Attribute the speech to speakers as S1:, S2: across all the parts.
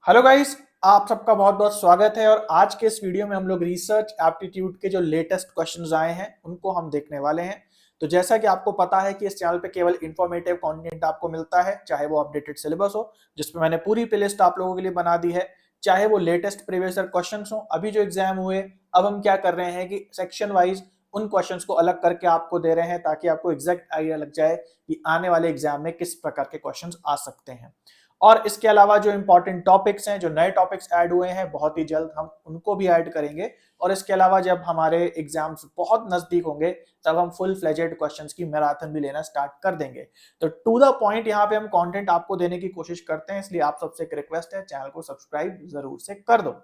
S1: Hello guys, आप सबका बहुत बहुत स्वागत है। और आज के इस वीडियो में हम लोग रिसर्च एप्टीट्यूड के जो लेटेस्ट क्वेश्चंस आए हैं उनको हम देखने वाले हैं। तो जैसा कि आपको पता है कि इस चैनल पे केवल इंफॉर्मेटिव कंटेंट आपको मिलता है, चाहे वो अपडेटेड सिलेबस हो जिसपे मैंने पूरी प्लेलिस्ट आप लोगों के लिए बना दी है, चाहे वो लेटेस्ट प्रीवियस ईयर क्वेश्चंस हो अभी जो एग्जाम हुए। अब हम क्या कर रहे हैं कि सेक्शन वाइज उन क्वेश्चंस को अलग करके आपको दे रहे हैं ताकि आपको एग्जैक्ट आइडिया लग जाए कि आने वाले एग्जाम में किस प्रकार के क्वेश्चंस आ सकते हैं। और इसके अलावा जो इंपॉर्टेंट टॉपिक्स हैं, जो नए टॉपिक्स ऐड हुए हैं, बहुत ही जल्द हम उनको भी ऐड करेंगे। और इसके अलावा जब हमारे एग्जाम्स बहुत नजदीक होंगे तब हम फुल फ्लेजेड क्वेश्चंस की मैराथन भी लेना स्टार्ट कर देंगे। तो टू द पॉइंट यहाँ पे हम कंटेंट आपको देने की कोशिश करते हैं, इसलिए आप सबसे एक रिक्वेस्ट है, चैनल को सब्सक्राइब जरूर से कर दो।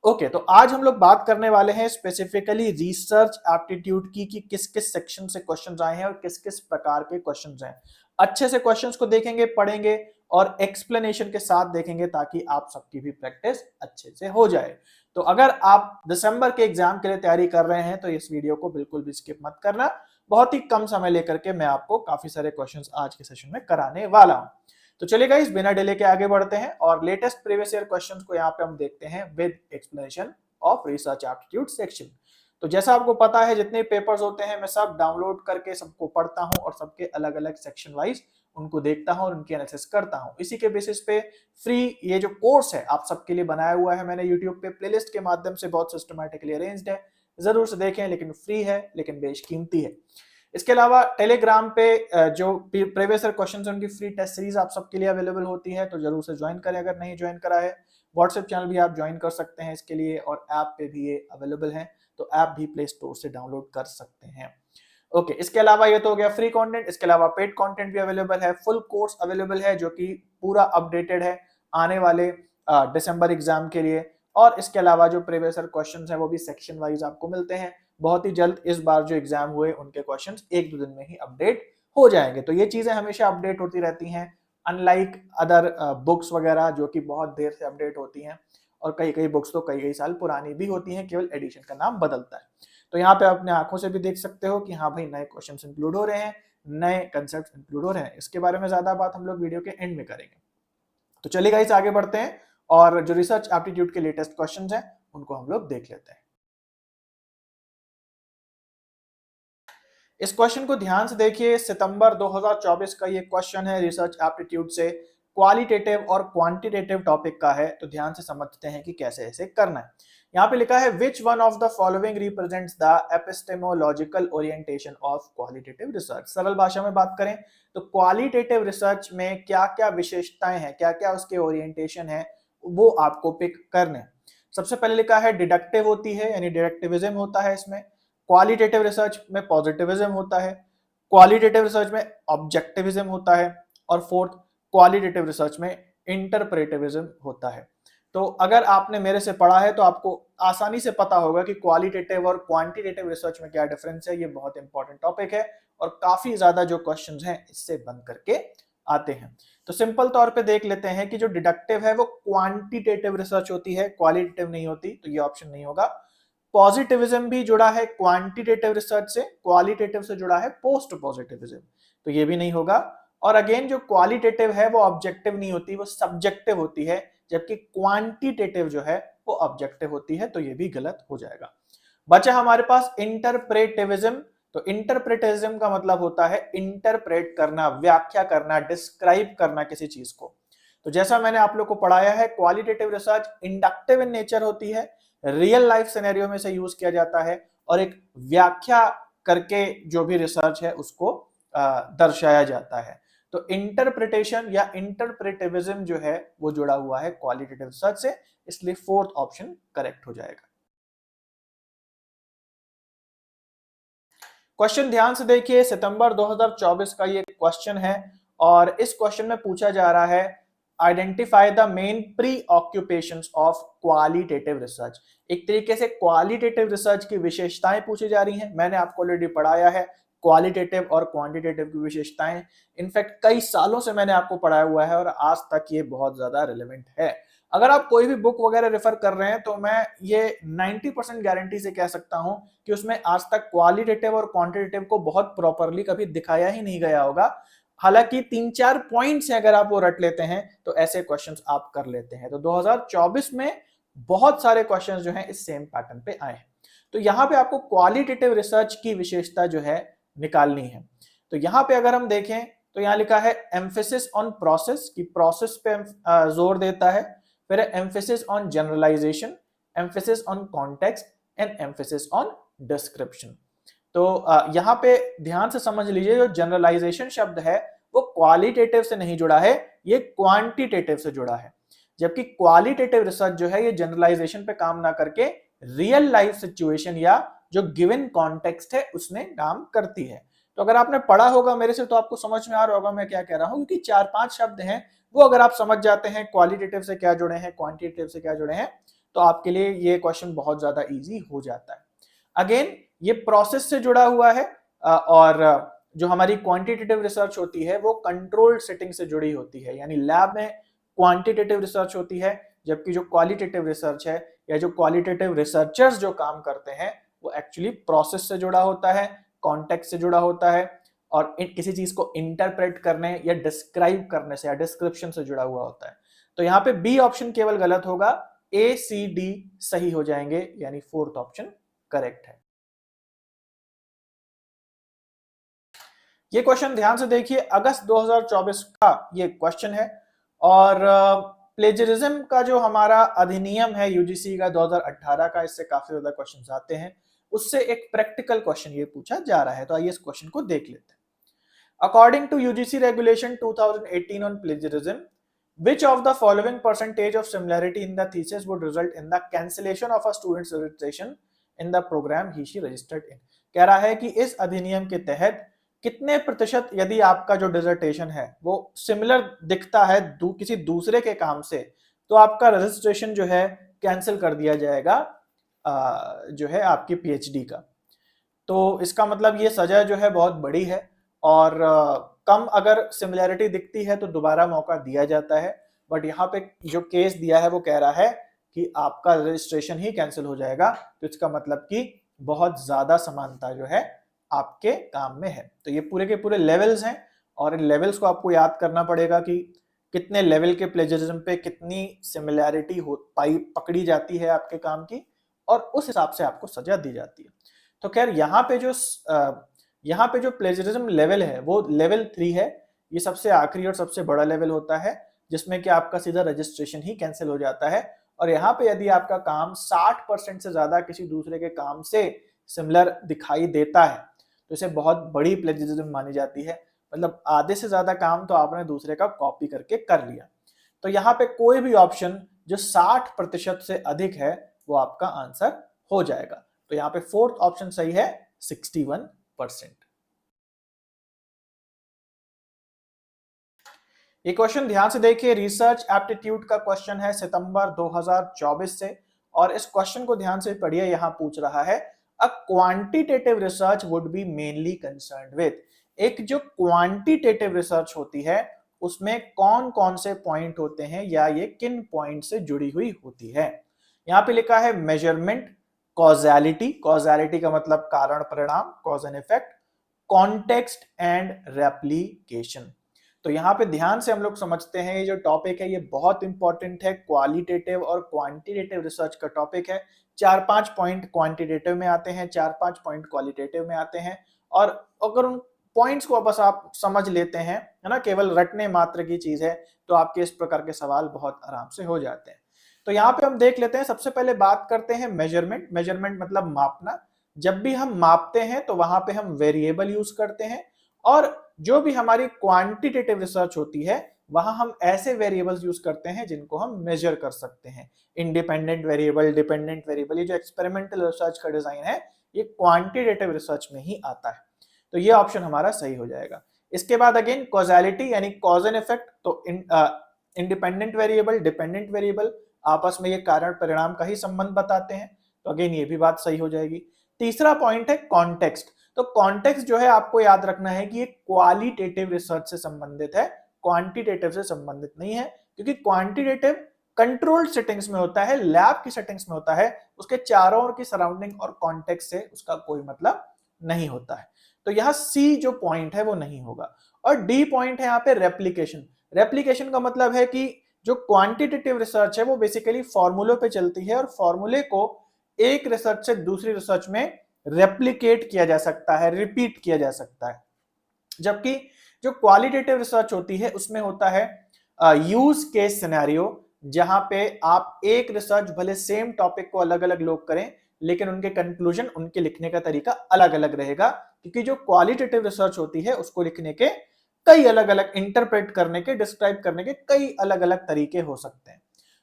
S1: ओके, तो आज हम लोग बात करने वाले हैं स्पेसिफिकली रिसर्च एप्टीट्यूड की कि किस किस सेक्शन से क्वेश्चंस आए हैं और किस किस प्रकार के क्वेश्चंस हैं। अच्छे से क्वेश्चंस को देखेंगे, पढ़ेंगे और एक्सप्लेनेशन के साथ देखेंगे ताकि आप सबकी भी प्रैक्टिस अच्छे से हो जाए। तो अगर आप दिसंबर के एग्जाम के लिए तैयारी कर रहे हैं तो इस वीडियो को बिल्कुल भी स्किप मत करना। बहुत ही कम समय लेकर के मैं आपको काफी सारे क्वेश्चंस आज के सेशन में कराने वाला हूं। तो चलिए गाइस, बिना डिले के आगे बढ़ते हैं और लेटेस्ट प्रीवियस ईयर क्वेश्चंस को यहाँ पे हम देखते हैं with explanation of research aptitude section. तो जैसा आपको पता है जितने पेपर्स होते हैं मैं सब डाउनलोड करके सबको पढ़ता हूं और सबके अलग अलग सेक्शन वाइज उनको देखता हूं और उनकी एनालिसिस करता हूं। इसी के बेसिस पे फ्री ये जो कोर्स है आप सबके लिए बनाया हुआ है मैंने यूट्यूब पे प्लेलिस्ट के माध्यम से, बहुत सिस्टमैटिकली अरेंज्ड है, जरूर से देखें। लेकिन फ्री है, लेकिन बेशकीमती है। इसके अलावा टेलीग्राम पे जो प्रीवियस ईयर क्वेश्चंस हैं उनकी फ्री टेस्ट सीरीज आप सबके लिए अवेलेबल होती है, तो जरूर से ज्वाइन करें अगर नहीं ज्वाइन करा है। व्हाट्सएप चैनल भी आप ज्वाइन कर सकते हैं इसके लिए, और ऐप पे भी ये अवेलेबल है, तो ऐप भी प्ले स्टोर से डाउनलोड कर सकते हैं। ओके, इसके अलावा ये तो हो गया फ्री कंटेंट। इसके अलावा पेड कंटेंट भी अवेलेबल है, फुल कोर्स अवेलेबल है जो कि पूरा अपडेटेड है आने वाले दिसंबर एग्जाम के लिए। और इसके अलावा जो प्रीवियस ईयर क्वेश्चंस हैं वो भी सेक्शन वाइज आपको मिलते हैं। बहुत ही जल्द इस बार जो एग्जाम हुए उनके क्वेश्चंस एक दो दिन में ही अपडेट हो जाएंगे। तो ये चीजें हमेशा अपडेट होती रहती हैं, अनलाइक अदर बुक्स वगैरह जो कि बहुत देर से अपडेट होती हैं। और कई कई बुक्स तो कई कई साल पुरानी भी होती हैं, केवल एडिशन का नाम बदलता है। तो यहाँ पे अपने आंखों से भी देख सकते हो कि हाँ भाई, नए क्वेश्चंस इंक्लूड हो रहे हैं, नए कंसेप्ट इंक्लूड हो रहे हैं। इसके बारे में ज्यादा बात हम लोग वीडियो के एंड में करेंगे। तो चलिए गाइस, आगे बढ़ते हैं और जो रिसर्च एप्टीट्यूड के लेटेस्ट क्वेश्चंस हैं उनको हम लोग देख लेते हैं। इस क्वेश्चन को ध्यान से देखिए, सितंबर 2024 का ये क्वेश्चन है, रिसर्च एप्टीट्यूड से क्वालिटेटिव और क्वांटिटेटिव टॉपिक का है। तो ध्यान से समझते हैं कि कैसे ऐसे करना है। यहाँ पे लिखा है which one of the following represents the epistemological orientation of qualitative research. सरल भाषा में बात करें तो क्वालिटेटिव रिसर्च में क्या क्या विशेषताएं हैं, क्या क्या उसके ओरिएंटेशन है, वो आपको पिक करने। सबसे पहले लिखा है डिडक्टिव होती है, यानी डिडक्टिविज्म होता है इसमें। क्वालिटेटिव रिसर्च में पॉजिटिविज्म होता है। क्वालिटेटिव रिसर्च में ऑब्जेक्टिविज्म होता है। और फोर्थ, क्वालिटेटिव रिसर्च में इंटरप्रेटिविज्म होता है। तो अगर आपने मेरे से पढ़ा है तो आपको आसानी से पता होगा कि क्वालिटेटिव और क्वांटिटेटिव रिसर्च में क्या डिफरेंस है। ये बहुत इंपॉर्टेंट टॉपिक है और काफी ज्यादा जो क्वेश्चंस हैं इससे बन करके आते हैं। तो सिंपल तौर पे देख लेते हैं कि जो डिडक्टिव है वो क्वांटिटेटिव रिसर्च होती है, क्वालिटेटिव नहीं होती, तो ये ऑप्शन नहीं होगा। पॉजिटिविज्म भी जुड़ा है क्वांटिटेटिव रिसर्च से, क्वालिटेटिव से जुड़ा है पोस्ट पॉजिटिविज्म, तो ये भी नहीं होगा। और अगेन जो क्वालिटेटिव है वो ऑब्जेक्टिव नहीं होती, वो सब्जेक्टिव होती है, जबकि क्वांटिटेटिव जो है वो ऑब्जेक्टिव होती है, तो ये भी गलत हो जाएगा। बचा हमारे पास इंटरप्रेटिविज्म। तो इंटरप्रेटिविज्म का मतलब होता है इंटरप्रेट करना, व्याख्या करना, डिस्क्राइब करना किसी चीज को। तो जैसा मैंने आप लोग को पढ़ाया है, qualitative research inductive in nature होती है, रियल लाइफ सिनेरियो में से यूज किया जाता है और एक व्याख्या करके जो भी रिसर्च है उसको दर्शाया जाता है। तो इंटरप्रिटेशन या इंटरप्रेटिविज्म जो है वो जुड़ा हुआ है क्वालिटेटिव रिसर्च से, इसलिए फोर्थ ऑप्शन करेक्ट हो जाएगा। क्वेश्चन ध्यान से देखिए, सितंबर 2024 का ये क्वेश्चन है और इस क्वेश्चन में पूछा जा रहा है identify the main pre occupations of qualitative research. एक तरीके से क्वालिटेटिव रिसर्च की विशेषताएं पूछी जा रही हैं। मैंने आपको ऑलरेडी पढ़ाया है क्वालिटेटिव और क्वांटिटेटिव की विशेषताएं। इनफैक्ट कई सालों से मैंने आपको पढ़ाया हुआ है और आज तक ये बहुत ज्यादा रिलेवेंट है। अगर आप कोई भी बुक वगैरह रेफर कर रहे हैं तो मैं ये 90% गारंटी से कह सकता हूं कि उसमें आज तक क्वालिटेटिव और क्वांटिटेटिव को बहुत प्रॉपरली कभी दिखाया ही नहीं गया होगा। हालांकि 3-4 पॉइंट्स हैं, अगर आप वो रट लेते हैं तो ऐसे क्वेश्चंस आप कर लेते हैं। तो 2024 में बहुत सारे क्वेश्चंस जो हैं इस सेम पैटर्न पे आए हैं। तो यहाँ पे आपको क्वालिटेटिव रिसर्च की विशेषता जो है निकालनी है। तो यहाँ पे अगर हम देखें तो यहाँ लिखा है एम्फेसिस ऑन प्रोसेस, की प्रोसेस पे जोर देता है। फिर emphasis on generalisation, emphasis on context and emphasis on description. तो यहाँ पे ध्यान से समझ लीजिए, जो जनरलाइजेशन शब्द है वो क्वालिटेटिव से नहीं जुड़ा है, ये क्वांटिटेटिव से जुड़ा है। जबकि क्वालिटेटिव रिसर्च जो है ये जनरलाइजेशन पे काम ना करके रियल लाइफ सिचुएशन या जो गिवन कॉन्टेक्स्ट है उसमें काम करती है। तो अगर आपने पढ़ा होगा मेरे से तो आपको समझ में आ रहा होगा मैं क्या कह रहा हूं, क्योंकि 4-5 शब्द हैं वो अगर आप समझ जाते हैं क्वालिटेटिव से क्या जुड़े हैं, क्वांटिटेटिव से क्या जुड़े हैं, तो आपके लिए ये क्वेश्चन बहुत ज्यादा इजी हो जाता है। अगेन ये प्रोसेस से जुड़ा हुआ है और जो हमारी क्वांटिटेटिव रिसर्च होती है वो कंट्रोल्ड सेटिंग से जुड़ी होती है, यानी लैब में क्वांटिटेटिव रिसर्च होती है, जबकि जो क्वालिटेटिव रिसर्च है या जो क्वालिटेटिव रिसर्चर्स जो काम करते हैं वो एक्चुअली प्रोसेस से जुड़ा होता है, कॉन्टेक्स्ट से जुड़ा होता है और किसी चीज को इंटरप्रेट करने या डिस्क्राइब करने से या डिस्क्रिप्शन से जुड़ा हुआ होता है। तो यहाँ पे बी ऑप्शन केवल गलत होगा, ए सी डी सही हो जाएंगे, यानी फोर्थ ऑप्शन करेक्ट है। ये क्वेश्चन ध्यान से देखिए, अगस्त 2024 का ये क्वेश्चन है और प्लेजरिज्म का जो हमारा अधिनियम है यूजीसी का 2018 का, इससे काफी ज्यादा क्वेश्चंस आते हैं, उससे एक प्रैक्टिकल क्वेश्चन ये पूछा जा रहा है। तो आइए इस क्वेश्चन को देख लेते हैं। According to UGC regulation 2018 on plagiarism, which of the following percentage of similarity in the thesis would result in the cancellation of a student's registration in the program he she registered in? कह रहा है कि इस अधिनियम के तहत कितने प्रतिशत यदि आपका जो डिसर्टेशन है वो सिमिलर दिखता है किसी दूसरे के काम से, तो आपका रजिस्ट्रेशन जो है कैंसिल कर दिया जाएगा जो है आपकी पीएचडी का। तो इसका मतलब ये सजा जो है बहुत बड़ी है और कम अगर सिमिलैरिटी दिखती है तो दोबारा मौका दिया जाता है, बट यहाँ पे जो केस दिया है वो कह रहा है कि आपका रजिस्ट्रेशन ही कैंसिल हो जाएगा। तो इसका मतलब कि बहुत ज्यादा समानता जो है आपके काम में है। तो ये पूरे के पूरे लेवल्स हैं और इन लेवल्स को आपको याद करना पड़ेगा कि कितने लेवल के प्लेजरिज्म पे कितनी सिमिलैरिटी पकड़ी जाती है आपके काम की और उस हिसाब से आपको सजा दी जाती है। तो खैर यहाँ पे जो प्लेजरिज्म लेवल है वो लेवल 3 है। ये सबसे आखिरी और सबसे बड़ा लेवल होता है जिसमें कि आपका सीधा रजिस्ट्रेशन ही कैंसिल हो जाता है। और यहाँ पे यदि आपका काम 60% से ज्यादा किसी दूसरे के काम से सिमिलर दिखाई देता है तो इसे बहुत बड़ी प्लेजरिज्म मानी जाती है। मतलब आधे से ज्यादा काम तो आपने दूसरे का कॉपी करके कर लिया। तो यहाँ पे कोई भी ऑप्शन जो 60% से अधिक है वो आपका आंसर हो जाएगा। तो यहाँ पे फोर्थ ऑप्शन सही है, 61%। ये क्वेश्चन ध्यान से देखिए, रिसर्च एप्टीट्यूड का क्वेश्चन है सितंबर 2024 से और इस क्वेश्चन को ध्यान से पढ़िए। यहां पूछ रहा है a quantitative research would be mainly concerned with, एक जो क्वांटिटेटिव रिसर्च होती है उसमें कौन कौन से पॉइंट होते हैं या ये किन पॉइंट से जुड़ी हुई होती है। यहाँ पे लिखा है मेजरमेंट, कॉजेलिटी, कॉजेलिटी का मतलब कारण परिणाम, cause and effect, context and replication. तो यहाँ पे ध्यान से हम लोग समझते हैं ये जो टॉपिक है ये बहुत इंपॉर्टेंट है, क्वालिटेटिव और क्वांटिटेटिव रिसर्च का टॉपिक है। 4-5 पॉइंट क्वांटिटेटिव में आते हैं, 4-5 पॉइंट क्वालिटेटिव में आते हैं और अगर उन पॉइंट्स को बस आप समझ लेते हैं, है ना, केवल रटने मात्र की चीज है, तो आपके इस प्रकार के सवाल बहुत आराम से हो जाते हैं। तो यहाँ पे हम देख लेते हैं, सबसे पहले बात करते हैं मेजरमेंट। मेजरमेंट मतलब मापना। जब भी हम मापते हैं तो वहां पे हम वेरिएबल यूज करते हैं और जो भी हमारी क्वांटिटेटिव रिसर्च होती है वहां हम ऐसे वेरिएबल्स यूज करते हैं जिनको हम मेजर कर सकते हैं। इंडिपेंडेंट वेरिएबल, डिपेंडेंट वेरिएबल, ये जो एक्सपेरिमेंटल रिसर्च का डिजाइन है ये क्वांटिटेटिव रिसर्च में ही आता है। तो ये ऑप्शन हमारा सही हो जाएगा। इसके बाद अगेन कॉजेलिटी यानी कॉज एंड इफेक्ट, तो इंडिपेंडेंट वेरिएबल, डिपेंडेंट वेरिएबल आपस में ये कारण परिणाम का ही संबंध बताते हैं, तो अगेन ये भी बात सही हो जाएगी। तीसरा पॉइंट है कॉन्टेक्स्ट। तो कॉन्टेक्स्ट जो है आपको याद रखना है कि ये क्वालिटेटिव रिसर्च से संबंधित है, क्वांटिटेटिव से संबंधित नहीं है, क्योंकि क्वांटिटेटिव कंट्रोल्ड सेटिंग्स में होता है, लैब की सेटिंग्स में होता है, उसके चारों ओर की सराउंडिंग और कॉन्टेक्स्ट से उसका कोई मतलब नहीं होता है। तो यहां सी जो पॉइंट है वो नहीं होगा। और डी पॉइंट है यहाँ पे रेप्लीकेशन। रेप्लीकेशन का मतलब है कि जो क्वांटिटेटिव रिसर्च है वो बेसिकली फॉर्मूलों पे चलती है और फॉर्मूले को एक रिसर्च से दूसरी रिसर्च में रेप्लिकेट किया जा सकता है, रिपीट किया जा सकता है। जबकि जो क्वालिटेटिव रिसर्च होती है उसमें होता है यूज केस सिनेरियो, जहां पे आप एक रिसर्च भले सेम टॉपिक को अलग अलग लोग करें लेकिन उनके कंक्लूजन, उनके लिखने का तरीका अलग अलग रहेगा, क्योंकि जो क्वालिटेटिव रिसर्च होती है उसको लिखने के कई अलग अलग, इंटरप्रेट करने के, डिस्क्राइब करने के कई अलग अलग तरीके हो सकते हैं।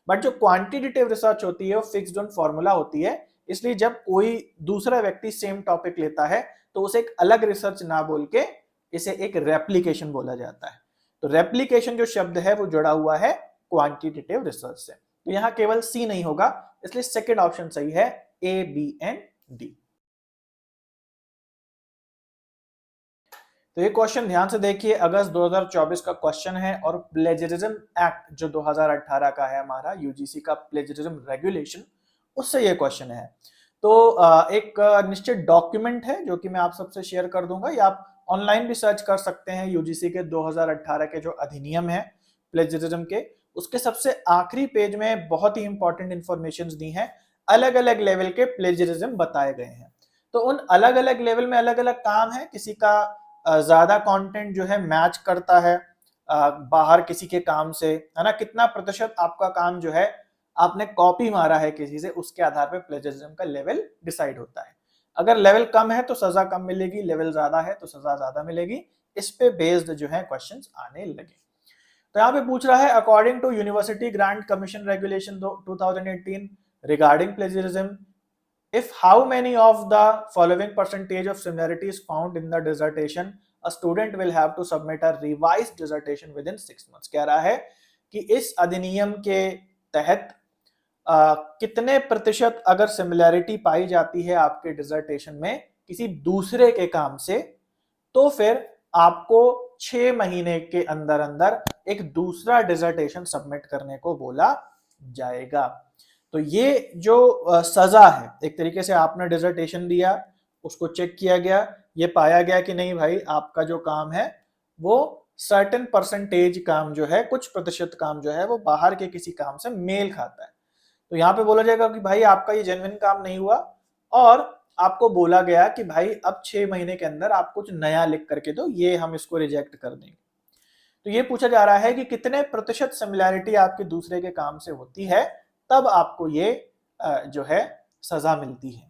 S1: बट जो क्वांटिटेटिव रिसर्च होती है वो फिक्स्ड ऑन फॉर्मूला होती है, इसलिए जब कोई दूसरा व्यक्ति सेम टॉपिक लेता है तो उसे एक अलग रिसर्च ना बोल के इसे एक रेप्लिकेशन बोला जाता है। तो रेप्लिकेशन जो शब्द है वो जुड़ा हुआ है क्वांटिटेटिव रिसर्च से। तो यहां केवल सी नहीं होगा, इसलिए सेकंड ऑप्शन सही है, ए, बी एंड डी। तो ये क्वेश्चन ध्यान से देखिए, अगस्त 2024 का क्वेश्चन है और प्लेजरिज्म एक्ट जो 2018 का है हमारा यूजीसी का प्लेजरिज्म रेगुलेशन, उससे ये क्वेश्चन है। तो एक निश्चित डॉक्यूमेंट है जो कि मैं आप सबसे शेयर कर दूंगा, या आप ऑनलाइन भी सर्च कर सकते हैं। यूजीसी के 2018 के जो अधिनियम है प्लेजरिज्म के, उसके सबसे आखिरी पेज में बहुत ही इंपॉर्टेंट इंफॉर्मेशन दी है, अलग अलग लेवल के प्लेजरिज्म बताए गए हैं। तो उन अलग अलग लेवल में अलग अलग काम है, किसी का ज्यादा कंटेंट जो है मैच करता है बाहर किसी के काम से, है ना, कितना प्रतिशत आपका काम जो है आपने कॉपी मारा है किसी से, उसके आधार पे प्लेजरिज्म का लेवल डिसाइड होता है। अगर लेवल कम है तो सजा कम मिलेगी, लेवल ज्यादा है तो सजा ज्यादा मिलेगी। इस पे बेस्ड जो है क्वेश्चंस आने लगे। तो यहाँ पे पूछ रहा है, according to University Grant Commission regulation 2018 regarding plagiarism, if how many of the following percentage of similarity is found in the dissertation, a student will have to submit a revised dissertation within 6 months। कह रहा है कि इस अधिनियम के तहत कितने प्रतिशत अगर सिमिलैरिटी पाई जाती है आपके डिसर्टेशन में किसी दूसरे के काम से, तो फिर आपको 6 महीने के अंदर अंदर एक दूसरा डिसर्टेशन सबमिट करने को बोला जाएगा। तो ये जो सजा है, एक तरीके से आपने डिसर्टेशन दिया, उसको चेक किया गया, ये पाया गया कि नहीं भाई आपका जो काम है वो सर्टेन परसेंटेज काम जो है, कुछ प्रतिशत काम जो है वो बाहर के किसी काम से मेल खाता है, तो यहाँ पे बोला जाएगा कि भाई आपका ये जेन्युइन काम नहीं हुआ, और आपको बोला गया कि भाई अब 6 महीने के अंदर आप कुछ नया लिख करके दो, ये हम इसको रिजेक्ट कर देंगे। तो ये पूछा जा रहा है कि कितने प्रतिशत सिमिलैरिटी आपके दूसरे के काम से होती है, तब आपको ये जो है सजा मिलती है।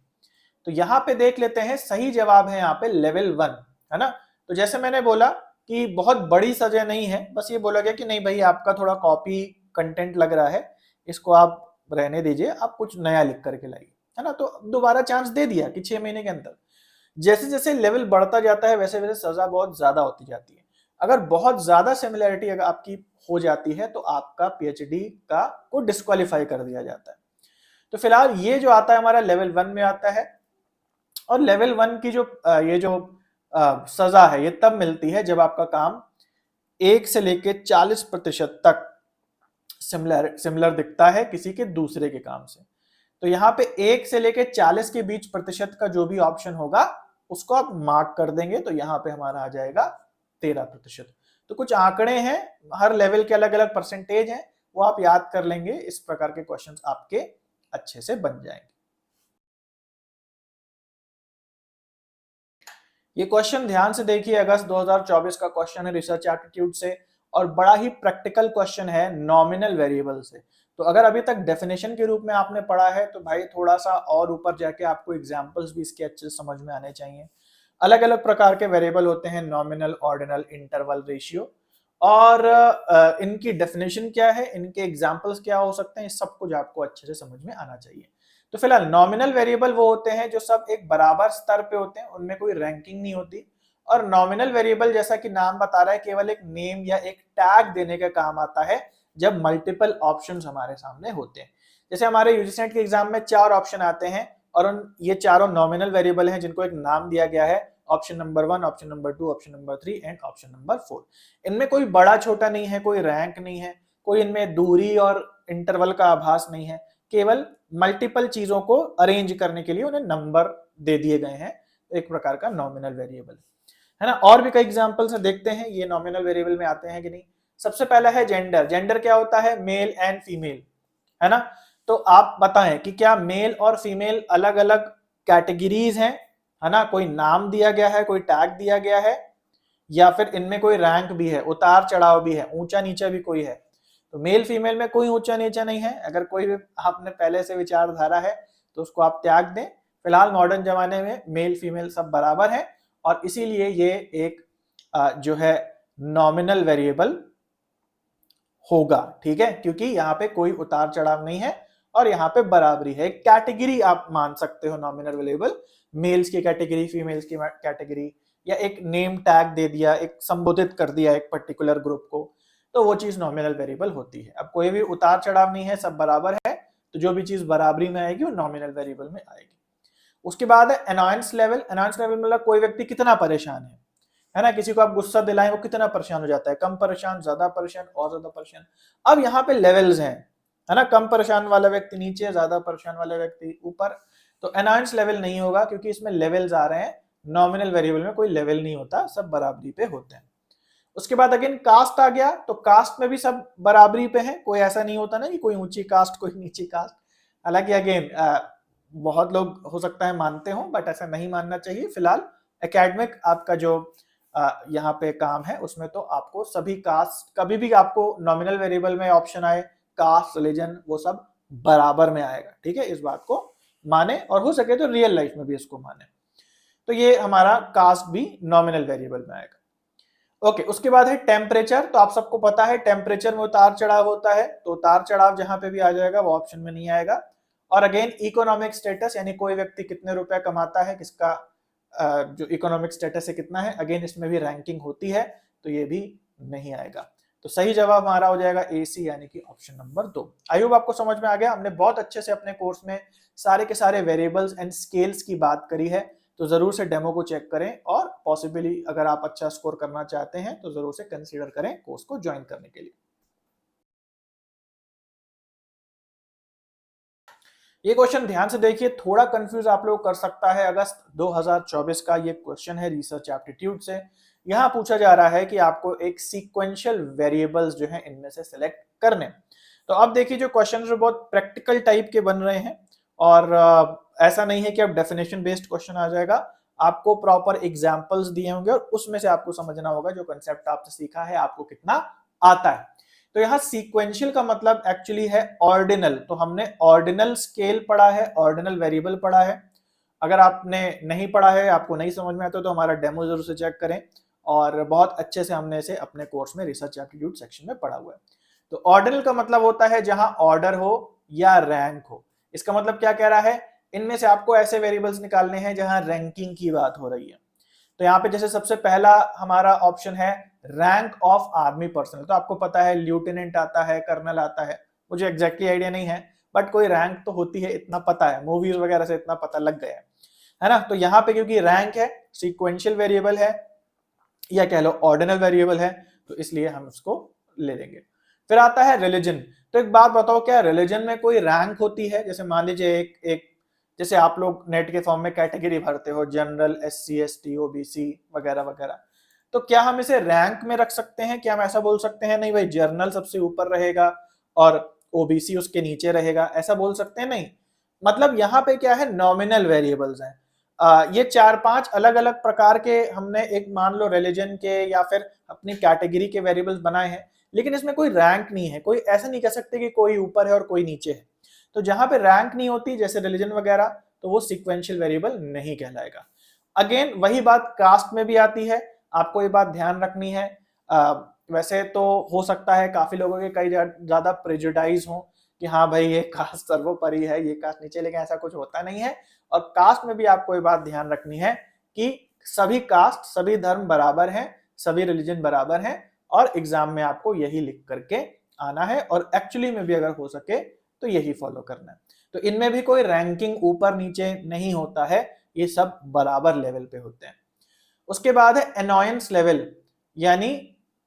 S1: तो यहाँ पे देख लेते हैं, सही जवाब है यहाँ पे लेवल 1, है ना। तो जैसे मैंने बोला कि बहुत बड़ी सजा नहीं है, बस ये बोला गया कि नहीं भाई आपका थोड़ा कॉपी कंटेंट लग रहा है, इसको आप रहने दीजिए, आप कुछ नया लिख करके लाइए, है ना। तो दोबारा चांस दे दिया कि 6 महीने के अंदर। जैसे जैसे लेवल बढ़ता जाता है वैसे वैसे सजा बहुत ज्यादा होती जाती है। अगर बहुत ज्यादा सिमिलैरिटी अगर आपकी हो जाती है तो आपका पीएचडी का को डिस्क्वालीफाई कर दिया जाता है। तो फिलहाल ये जो आता है हमारा लेवल 1 में आता है, और लेवल 1 की जो ये जो सजा है ये तब मिलती है जब आपका काम 1 से लेके 40% तक सिमिलर दिखता है किसी के दूसरे के काम से। तो यहाँ पे 1 से लेके 40 के बीच प्रतिशत का जो भी ऑप्शन होगा उसको आप मार्क कर देंगे, तो यहाँ पे हमारा आ जाएगा 13%। तो कुछ आंकड़े हैं, हर लेवल के अलग अलग परसेंटेज हैं, वो आप याद कर लेंगे, इस प्रकार के क्वेश्चंस आपके अच्छे से बन जाएंगे। ये क्वेश्चन ध्यान से देखिए, अगस्त 2024 का क्वेश्चन है रिसर्च एप्टीट्यूड से, और बड़ा ही प्रैक्टिकल क्वेश्चन है नॉमिनल वेरिएबल से। तो अगर अभी तक डेफिनेशन के रूप में आपने पढ़ा है तो भाई थोड़ा सा और ऊपर जाके आपको एग्जांपल्स भी इसके अच्छे से समझ में आने चाहिए। अलग अलग प्रकार के वेरिएबल होते हैं, नॉमिनल, ऑर्डिनल, इंटरवल, रेशियो, और इनकी डेफिनेशन क्या है, इनके एग्जांपल्स क्या हो सकते हैं, इस सब कुछ आपको अच्छे से समझ में आना चाहिए। तो फिलहाल नॉमिनल वेरिएबल वो होते हैं जो सब एक बराबर स्तर पे होते हैं, उनमें कोई रैंकिंग नहीं होती। और नॉमिनल वेरिएबल जैसा कि नाम बता रहा है केवल एक नेम या एक टैग देने का काम आता है जब मल्टीपल ऑप्शंस हमारे सामने होते हैं। जैसे हमारे यूजीसी नेट के एग्जाम में 4 ऑप्शन आते हैं और उन ये चारों नॉमिनल वेरिएबल हैं जिनको एक नाम दिया गया है, option number 1, option number 2, option number 3 and option number 4। इनमें कोई बड़ा छोटा नहीं है, कोई रैंक नहीं है, कोई इनमें दूरी और इंटरवल का आभास नहीं है, केवल मल्टीपल चीजों को अरेंज करने के लिए उन्हें नंबर दे दिए गए हैं, एक प्रकार का नॉमिनल वेरिएबल, है ना। और भी कई एग्जांपल से देखते हैं ये नॉमिनल वेरिएबल में आते हैं कि नहीं। सबसे पहला है जेंडर। जेंडर क्या होता है? मेल एंड फीमेल, है ना। तो आप बताएं कि क्या मेल और फीमेल अलग अलग कैटेगरीज हैं, है ना, कोई नाम दिया गया है, कोई टैग दिया गया है, या फिर इनमें कोई रैंक भी है, उतार चढ़ाव भी है, ऊंचा नीचा भी कोई है। तो मेल फीमेल में कोई ऊंचा नीचा नहीं है। अगर कोई भी आपने पहले से विचारधारा है तो उसको आप त्याग दें। फिलहाल मॉडर्न जमाने में मेल फीमेल सब बराबर है और इसीलिए ये एक जो है नॉमिनल वेरिएबल होगा, ठीक है, क्योंकि यहाँ पे कोई उतार चढ़ाव नहीं है और यहाँ पे बराबरी है। एक कैटेगरी आप मान सकते हो नॉमिनल वेरिएबल, मेल्स की कैटेगरी, फीमेल्स की कैटेगरी, या एक नेम टैग दे दिया, एक संबोधित कर दिया एक पर्टिकुलर ग्रुप को, तो वो चीज नॉमिनल वेरिएबल होती है। अब कोई भी उतार चढ़ाव नहीं है, सब बराबर है, तो जो भी चीज बराबरी में आएगी वो नॉमिनल वेरिएबल में आएगी। उसके बाद है अनॉयंस लेवल। अनॉयंस लेवल मतलब कोई व्यक्ति कितना परेशान है ना। किसी को आप गुस्सा दिलाएं वो कितना परेशान हो जाता है, कम परेशान, ज्यादा परेशान, और ज्यादा परेशान। अब यहाँ पे लेवल्स हैं, है ना, कम परेशान वाला व्यक्ति नीचे, ज्यादा परेशान वाला व्यक्ति ऊपर। तो अनॉयंस लेवल नहीं होगा क्योंकि इसमें लेवल्स आ रहे हैं। नॉमिनल वेरिएबल में कोई लेवल नहीं होता, सब बराबरी पे होते हैं। उसके बाद अगेन कास्ट आ गया, तो कास्ट में भी सब बराबरी पे है, कोई ऐसा नहीं होता ना कि कोई ऊंची कास्ट कोई नीची कास्ट। हालांकि अगेन बहुत लोग हो सकता है मानते हो, बट ऐसा नहीं मानना चाहिए। फिलहाल एकेडमिक आपका जो यहाँ पे काम है उसमें तो आपको सभी कास्ट, कभी भी आपको नॉमिनल वेरिएबल में ऑप्शन आए, कास्ट, रिलीजन, वो सब बराबर में आएगा, ठीक है। इस बात को माने और हो सके तो रियल लाइफ में भी इसको माने। तो ये हमारा कास्ट भी नॉमिनल वेरिएबल में आएगा। ओके, उसके बाद है टेम्परेचर। तो आप सबको पता है टेम्परेचर में उतार चढ़ाव होता है, तो उतार चढ़ाव जहां पे भी आ जाएगा वो ऑप्शन में नहीं आएगा। और अगेन इकोनॉमिक स्टेटस, यानी कोई व्यक्ति कितने रुपए कमाता है, किसका जो इकोनॉमिक स्टेटस है कितना है, अगेन इसमें भी रैंकिंग होती है, तो ये भी नहीं आएगा। तो सही जवाब हमारा हो जाएगा ए सी, यानी कि ऑप्शन नंबर 2। आई होप आपको समझ में आ गया। हमने बहुत अच्छे से अपने कोर्स में सारे के सारे वेरिएबल्स एंड स्केल्स की बात करी है, तो जरूर से डेमो को चेक करें और पॉसिबली अगर आप अच्छा स्कोर करना चाहते हैं तो जरूर से कंसीडर करें कोर्स को ज्वाइन करने के लिए। ये क्वेश्चन ध्यान से देखिए, थोड़ा कंफ्यूज आप लोग कर सकता है। अगस्त 2024 का ये क्वेश्चन है रिसर्च एप्टीट्यूड से। यहाँ पूछा जा रहा है कि आपको एक सीक्वेंशियल वेरिएबल्स जो है इनमें से सिलेक्ट करने। तो अब देखिए जो क्वेश्चन है बहुत प्रैक्टिकल टाइप के बन रहे हैं और ऐसा नहीं है कि अब डेफिनेशन बेस्ड क्वेश्चन आ जाएगा। आपको प्रॉपर एग्जाम्पल्स दिए होंगे और उसमें से आपको समझना होगा जो कंसेप्ट आपने सीखा है आपको कितना आता है। तो यहाँ सीक्वेंशियल का मतलब एक्चुअली है ऑर्डिनल। तो हमने ऑर्डिनल स्केल पढ़ा है, ऑर्डिनल वेरिएबल पढ़ा है। अगर आपने नहीं पढ़ा है, आपको नहीं समझ में आता तो हमारा डेमो जरूर से चेक करें, और बहुत अच्छे से हमने इसे अपने कोर्स में रिसर्च एप्टीट्यूड सेक्शन में पढ़ा हुआ है। तो ऑर्डिनल का मतलब होता है जहां ऑर्डर हो या रैंक हो। इसका मतलब क्या कह रहा है, इनमें से आपको ऐसे वेरिएबल्स निकालने हैं जहां रैंकिंग की बात हो रही है। तो यहाँ पे जैसे सबसे पहला हमारा ऑप्शन है रैंक ऑफ आर्मी पर्सनल। तो आपको पता है ल्यूटेनेंट आता है, कर्नल आता है, मुझे एग्जैक्टली आइडिया नहीं है, बट कोई रैंक तो होती है, इतना पता है, मूवीज वगैरह से इतना पता लग गया है ना। तो यहाँ पे क्योंकि रैंक है, सीक्वेंशियल वेरिएबल है, या कह लो ऑर्डिनल वेरिएबल है, तो इसलिए हम उसको ले लेंगे। फिर आता है रिलीजन। तो एक बात बताओ, क्या रिलीजन में कोई रैंक होती है? जैसे मान लीजिए एक जैसे आप लोग नेट के फॉर्म में कैटेगरी भरते हो, जनरल, SC ST OBC वगैरह वगैरह, तो क्या हम इसे रैंक में रख सकते हैं? क्या हम ऐसा बोल सकते हैं नहीं भाई जनरल सबसे ऊपर रहेगा और OBC उसके नीचे रहेगा, ऐसा बोल सकते हैं? नहीं, मतलब यहाँ पे क्या है, नॉमिनल वेरिएबल्स हैं। ये 4-5 अलग अलग प्रकार के हमने एक मान लो रिलीजन के या फिर अपनी कैटेगरी के वेरिएबल्स बनाए हैं, लेकिन इसमें कोई रैंक नहीं है। कोई ऐसा नहीं कह सकते कि कोई ऊपर है और कोई नीचे है। तो जहां पे रैंक नहीं होती जैसे रिलीजन वगैरह, तो वो सीक्वेंशियल वेरिएबल नहीं कहलाएगा। अगेन वही बात कास्ट में भी आती है, आपको ये बात ध्यान रखनी है। वैसे तो हो सकता है काफी लोगों के कई ज्यादा प्रेजुडाइज हो कि हाँ भाई ये कास्ट सर्वोपरि है, ये कास्ट नीचे, लेकिन ऐसा कुछ होता नहीं है। और कास्ट में भी आपको ये बात ध्यान रखनी है कि सभी कास्ट, सभी धर्म बराबर हैं, सभी रिलीजन बराबर हैं, और एग्जाम में आपको यही लिख करके आना है, और एक्चुअली में भी अगर हो सके तो यही फॉलो करना है। तो इनमें भी कोई रैंकिंग ऊपर नीचे नहीं होता है, ये सब बराबर लेवल पे होते हैं। उसके बाद है अनॉयंस लेवल, यानी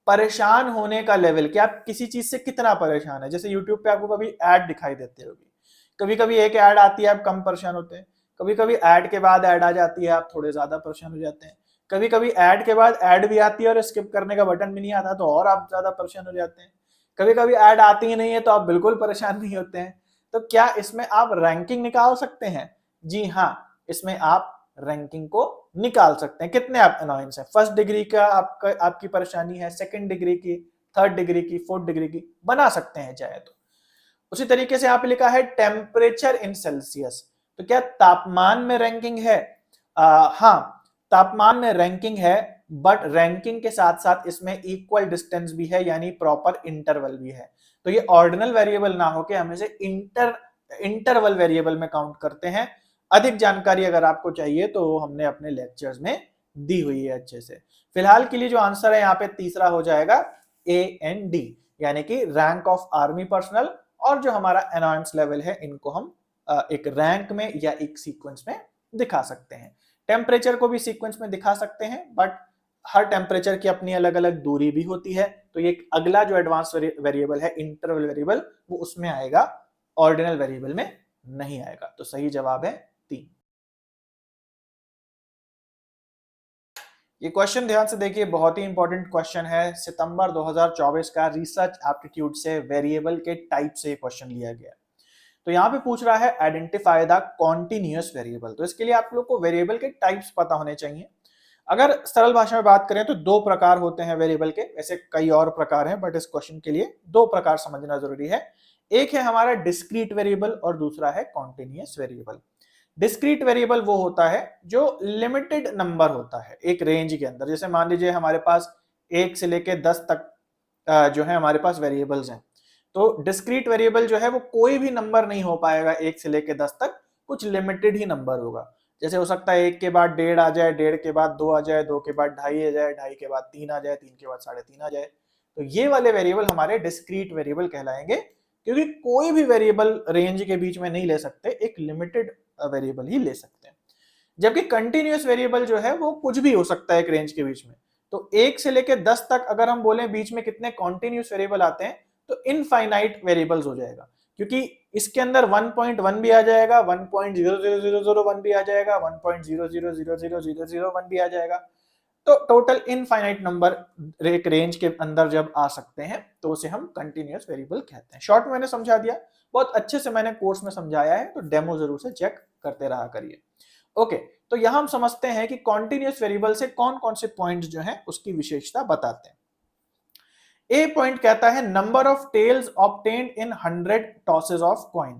S1: परेशान होने का लेवल, कि आप किसी चीज से कितना परेशान है। जैसे यूट्यूब पे आपको कभी ऐड दिखाई देती होगी, कभी कभी एक ऐड आती है आप कम परेशान होते हैं, कभी कभी ऐड के बाद ऐड आ जाती है आप थोड़े ज्यादा परेशान हो जाते हैं, कभी कभी ऐड के बाद ऐड भी आती है और स्किप करने का बटन भी नहीं आता, तो और आप ज्यादा परेशान हो जाते हैं। कभी कभी ऐड आती ही नहीं है तो आप बिल्कुल परेशान नहीं होते हैं। तो क्या इसमें आप रैंकिंग निकाल सकते हैं? जी हाँ, इसमें आप रैंकिंग को निकाल सकते हैं। कितने आप अनॉयंस है, फर्स्ट डिग्री का आपकी परेशानी है, सेकंड डिग्री की, थर्ड डिग्री की, फोर्थ डिग्री की, बना सकते हैं चाहे तो। उसी तरीके से यहाँ पे लिखा है टेम्परेचर इन सेल्सियस, तो क्या तापमान में रैंकिंग है? हाँ, तापमान में रैंकिंग है, बट रैंकिंग के साथ साथ इसमें इक्वल डिस्टेंस भी है, यानी प्रॉपर इंटरवल भी है। तो ये ऑर्डिनल वेरिएबल ना होके हम इसे इंटरवल वेरिएबल में काउंट करते हैं। अधिक जानकारी अगर आपको चाहिए तो हमने अपने लेक्चर्स में दी हुई है अच्छे से। फिलहाल के लिए जो आंसर है यहाँ पे तीसरा हो जाएगा ए एंड डी, यानी कि रैंक ऑफ आर्मी पर्सनल और जो हमारा अनाउंस लेवल है, इनको हम एक रैंक में या एक सीक्वेंस में दिखा सकते हैं। टेम्परेचर को भी सीक्वेंस में दिखा सकते हैं, बट हर टेम्परेचर की अपनी अलग अलग दूरी भी होती है। तो ये अगला जो एडवांस वेरिएबल है, इंटरवल वेरिएबल, वो उसमें आएगा, ऑर्डिनल वेरिएबल में नहीं आएगा। तो सही जवाब है 3। ये क्वेश्चन ध्यान से देखिए, बहुत ही इंपॉर्टेंट क्वेश्चन है। सितंबर 2024 का रिसर्च एप्टीट्यूड से वेरिएबल के टाइप से क्वेश्चन लिया गया। तो यहाँ पे पूछ रहा है आइडेंटिफाई द कॉन्टिन्यूअस वेरिएबल। तो इसके लिए आप लोग को वेरिएबल के टाइप्स पता होने चाहिए। अगर सरल भाषा में बात करें तो दो प्रकार होते हैं वेरिएबल के, ऐसे कई और प्रकार हैं, बट इस क्वेश्चन के लिए दो प्रकार समझना जरूरी है। एक है हमारा डिस्क्रीट वेरिएबल और दूसरा है कॉन्टिन्यूअस वेरिएबल। डिस्क्रीट वेरिएबल वो होता है जो लिमिटेड नंबर होता है एक रेंज के अंदर। जैसे मान लीजिए हमारे पास 1 से लेके 10 तक जो है हमारे पास वेरिएबल्स हैं। तो डिस्क्रीट वेरिएबल जो है वो कोई भी नंबर नहीं हो पाएगा 1 से लेके 10 तक, कुछ लिमिटेड ही नंबर होगा। जैसे हो सकता है 1 के बाद 1.5 आ जाए, 1.5 के बाद 2 आ जाए, 2 के बाद 2.5 आ जाए, 2.5 के बाद 3 आ जाए, 3 के बाद 3.5 आ जाए। तो ये वाले वेरिएबल हमारे डिस्क्रीट वेरिएबल कहलाएंगे, क्योंकि कोई भी वेरिएबल रेंज के बीच में नहीं ले सकते, एक लिमिटेड वेरिएबल ही ले सकते हैं। जबकि कंटिन्यूअस वेरिएबल जो है वो कुछ भी हो सकता है एक रेंज के बीच में। तो 1 से लेकर 10 तक अगर हम बोलें बीच में कितने कॉन्टिन्यूअस वेरिएबल आते हैं, तो इनफाइनाइट वेरिएबल्स हो जाएगा, क्योंकि इसके अंदर 1.1 भी आ जाएगा, 1.00001 भी आ जाएगा, 1.0000001 भी आ जाएगा। तो टोटल इनफाइनाइट नंबर एक रेंज के अंदर जब आ सकते हैं तो उसे हम कंटिन्यूअस वेरिएबल कहते हैं। शॉर्ट में मैंने समझा दिया, बहुत अच्छे से मैंने कोर्स में समझाया है, तो डेमो जरूर से चेक करते रहा करिए। ओके, तो यहां हम समझते हैं कि कॉन्टिन्यूअस वेरिएबल से कौन कौन से पॉइंट्स जो हैं उसकी विशेषता बताते हैं। ए पॉइंट कहता है number of tails obtained in 100 tosses of coin.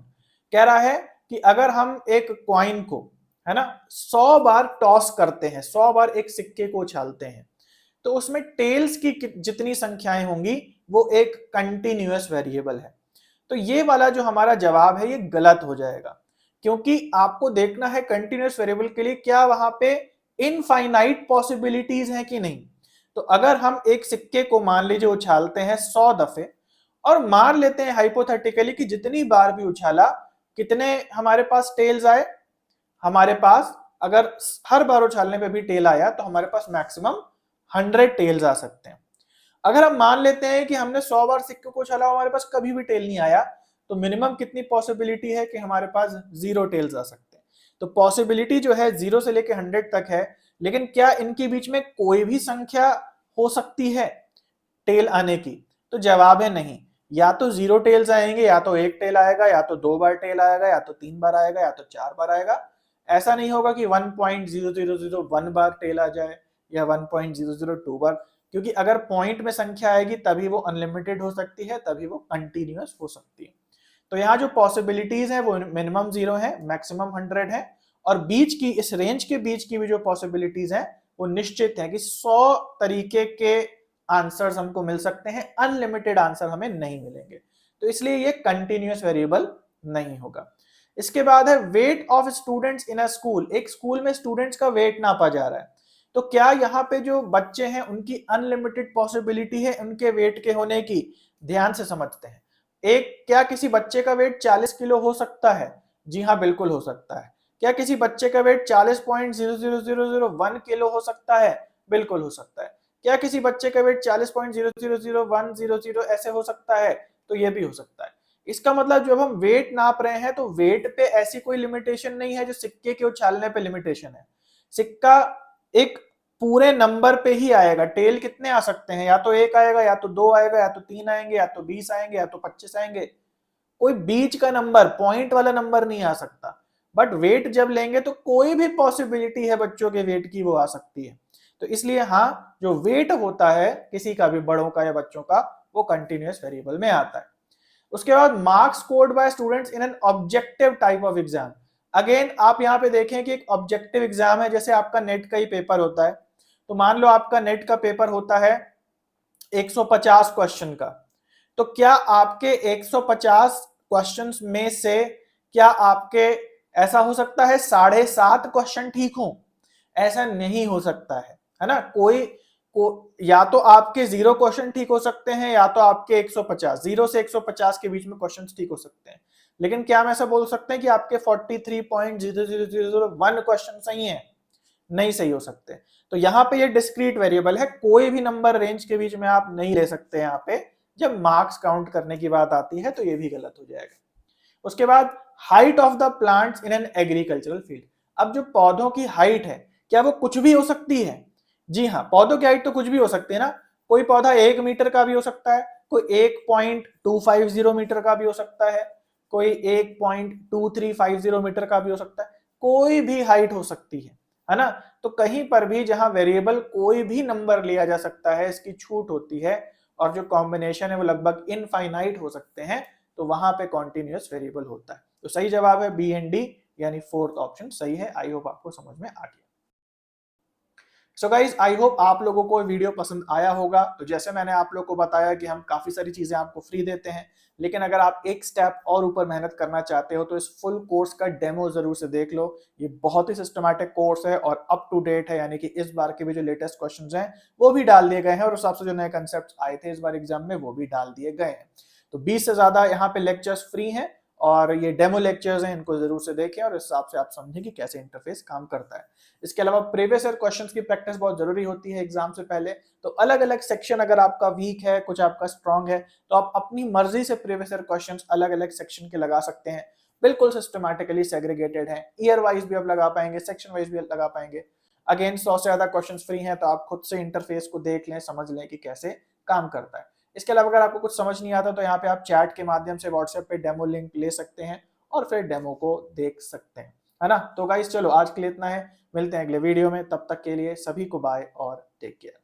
S1: कह रहा है कि अगर हम एक कॉइन को, है ना, 100 बार टॉस करते हैं, 100 बार एक सिक्के को उछालते हैं, तो उसमें टेल्स की जितनी संख्याएं होंगी वो एक कंटिन्यूअस वेरिएबल है। तो ये वाला जो हमारा जवाब है ये गलत हो जाएगा, क्योंकि आपको देखना है कंटिन्यूअस वेरिएबल के लिए क्या वहां पे इनफाइनाइट पॉसिबिलिटीज हैं कि नहीं। तो अगर हम एक सिक्के को मान लीजिए उछालते हैं 100 दफे और मान लेते हैं हाइपोथेटिकली कि जितनी बार भी उछाला कितने हमारे पास टेल्स आए, हमारे पास अगर हर बार उछालने पे भी टेल आया तो हमारे पास मैक्सिमम 100 टेल्स आ सकते हैं। अगर हम मान लेते हैं कि हमने 100 बार सिक्के को उछाला, हमारे पास कभी भी टेल नहीं आया, तो मिनिमम कितनी पॉसिबिलिटी है कि हमारे पास 0 टेल्स आ सकते हैं। तो पॉसिबिलिटी जो है 0 से लेकर 100 तक है, लेकिन क्या इनके बीच में कोई भी संख्या हो सकती है टेल आने की? तो जवाब है नहीं। या तो 0 टेल्स आएंगे, या तो 1 टेल आएगा, या तो 2 बार टेल आएगा, या तो 3 बार आएगा, या तो 4 बार आएगा। ऐसा नहीं होगा कि 1.0001 बार टेल आ जाए या 1.002 बार, क्योंकि अगर पॉइंट में संख्या आएगी तभी वो अनलिमिटेड हो सकती है, तभी वो कंटिन्यूअस हो सकती है। तो यहाँ जो पॉसिबिलिटीज है वो मिनिमम 0 है, मैक्सिमम 100 है, और बीच की, इस रेंज के बीच की भी जो पॉसिबिलिटीज है वो निश्चित है कि 100 तरीके के आंसर्स हमको मिल सकते हैं, अनलिमिटेड आंसर हमें नहीं मिलेंगे। तो इसलिए ये कंटिन्यूअस वेरिएबल नहीं होगा। इसके बाद है weight of students in a school. एक स्कूल में स्टूडेंट्स का वेट नापा जा रहा है, तो क्या यहाँ पे जो बच्चे हैं उनकी अनलिमिटेड पॉसिबिलिटी है उनके वेट के होने की? ध्यान से समझते हैं। क्या किसी बच्चे का वेट 40 किलो हो सकता है? जी हाँ, बिल्कुल हो सकता है। क्या किसी बच्चे का वेट 40.00001 किलो हो सकता है? बिल्कुल हो सकता है। क्या किसी बच्चे का वेट 40.0000100 ऐसे हो सकता है? तो ये भी हो सकता है। इसका मतलब जब हम वेट नाप रहे हैं तो वेट पे ऐसी कोई लिमिटेशन नहीं है जो सिक्के के उछालने पे लिमिटेशन है। सिक्का एक पूरे नंबर पे ही आएगा। टेल कितने आ सकते हैं, या तो 1 आएगा, या तो 2 आएगा, या तो 3 आएंगे, या तो 20 आएंगे, या तो 25 आएंगे। कोई बीच का नंबर, पॉइंट वाला नंबर नहीं आ सकता। बट वेट जब लेंगे तो कोई भी पॉसिबिलिटी है बच्चों के वेट की, वो आ सकती है। तो इसलिए हाँ, जो वेट होता है किसी का भी, बड़ों का या बच्चों का, वो कंटिन्यूअस वेरिएबल में आता है। उसके बाद marks scored by students in an objective type of exam. Again आप यहाँ पे देखें कि एक ऑब्जेक्टिव एग्जाम है, जैसे आपका नेट का ही पेपर होता है। तो मान लो आपका नेट का पेपर होता है 150 क्वेश्चन का। तो क्या आपके 150 क्वेश्चंस में से क्या आपके ऐसा हो सकता है 7.5 क्वेश्चन ठीक हो? ऐसा नहीं हो सकता है ना। या तो आपके 0 क्वेश्चन ठीक हो सकते हैं, या तो आपके 150, 0 से 150 के बीच में क्वेश्चंस ठीक हो सकते हैं। लेकिन क्या हम ऐसा बोल सकते हैं कि आपके 43.00001 क्वेश्चन सही हैं? नहीं सही हो सकते। तो यहाँ पे ये डिस्क्रीट वेरिएबल है, कोई भी नंबर रेंज के बीच में आप नहीं ले सकते। यहाँ पे जब मार्क्स काउंट करने की बात आती है तो ये भी गलत हो जाएगा। उसके बाद height of the plants in an agricultural field. अब जो पौधों की हाइट है, क्या वो कुछ भी हो सकती है? जी हाँ, पौधों की हाइट तो कुछ भी हो सकती है ना। कोई पौधा 1 मीटर का भी हो सकता है, कोई 1.250 मीटर का भी हो सकता है, कोई 1.2350 मीटर का भी हो सकता है। कोई भी हाइट हो सकती है ना। तो कहीं पर भी जहां वेरिएबल कोई भी नंबर लिया जा सकता है, इसकी छूट होती है, और जो कॉम्बिनेशन है वो लगभग इनफाइनाइट हो सकते हैं, तो वहां पे कॉन्टिन्यूअस वेरिएबल होता है। तो सही जवाब है बी एंड डी, यानी फोर्थ ऑप्शन सही है। आई होप आपको समझ में आ गया। सो गाइज, आई होप आप लोगों को वीडियो पसंद आया होगा। तो जैसे मैंने आप लोगों को बताया कि हम काफी सारी चीजें आपको फ्री देते हैं, लेकिन अगर आप एक स्टेप और ऊपर मेहनत करना चाहते हो तो इस फुल कोर्स का डेमो जरूर से देख लो। ये बहुत ही सिस्टमैटिक कोर्स है और अप टू डेट है, यानी कि इस बार के भी जो लेटेस्ट क्वेश्चंस हैं वो भी डाल दिए गए हैं, और उस हिसाब से जो नए कंसेप्ट आए थे इस बार एग्जाम में वो भी डाल दिए गए हैं। तो 20 से ज्यादा यहाँ पे लेक्चर्स फ्री हैं, और ये डेमो लेक्चर्स हैं, इनको जरूर से देखें और इस हिसाब से आप समझें कि कैसे इंटरफेस काम करता है। इसके अलावा प्रीवियस ईयर क्वेश्चंस की प्रैक्टिस बहुत जरूरी होती है एग्जाम से पहले। तो अलग अलग सेक्शन अगर आपका वीक है, कुछ आपका स्ट्रांग है, तो आप अपनी मर्जी से प्रीवियस ईयर क्वेश्चंस अलग अलग सेक्शन के लगा सकते हैं। बिल्कुल सिस्टमैटिकली सेग्रीगेटेड है, ईयर वाइज भी आप लगा पाएंगे, सेक्शन वाइज भी लगा पाएंगे। अगेन 100 से ज्यादा क्वेश्चन फ्री हैं, तो आप खुद से इंटरफेस को देख लें, समझ लें कि कैसे काम करता है। इसके अलावा अगर आपको कुछ समझ नहीं आता तो यहाँ पे आप चैट के माध्यम से व्हाट्सएप पे डेमो लिंक ले सकते हैं और फिर डेमो को देख सकते हैं, है ना। तो गाइस चलो आज के लिए इतना है, मिलते हैं अगले वीडियो में। तब तक के लिए सभी को बाय और टेक केयर।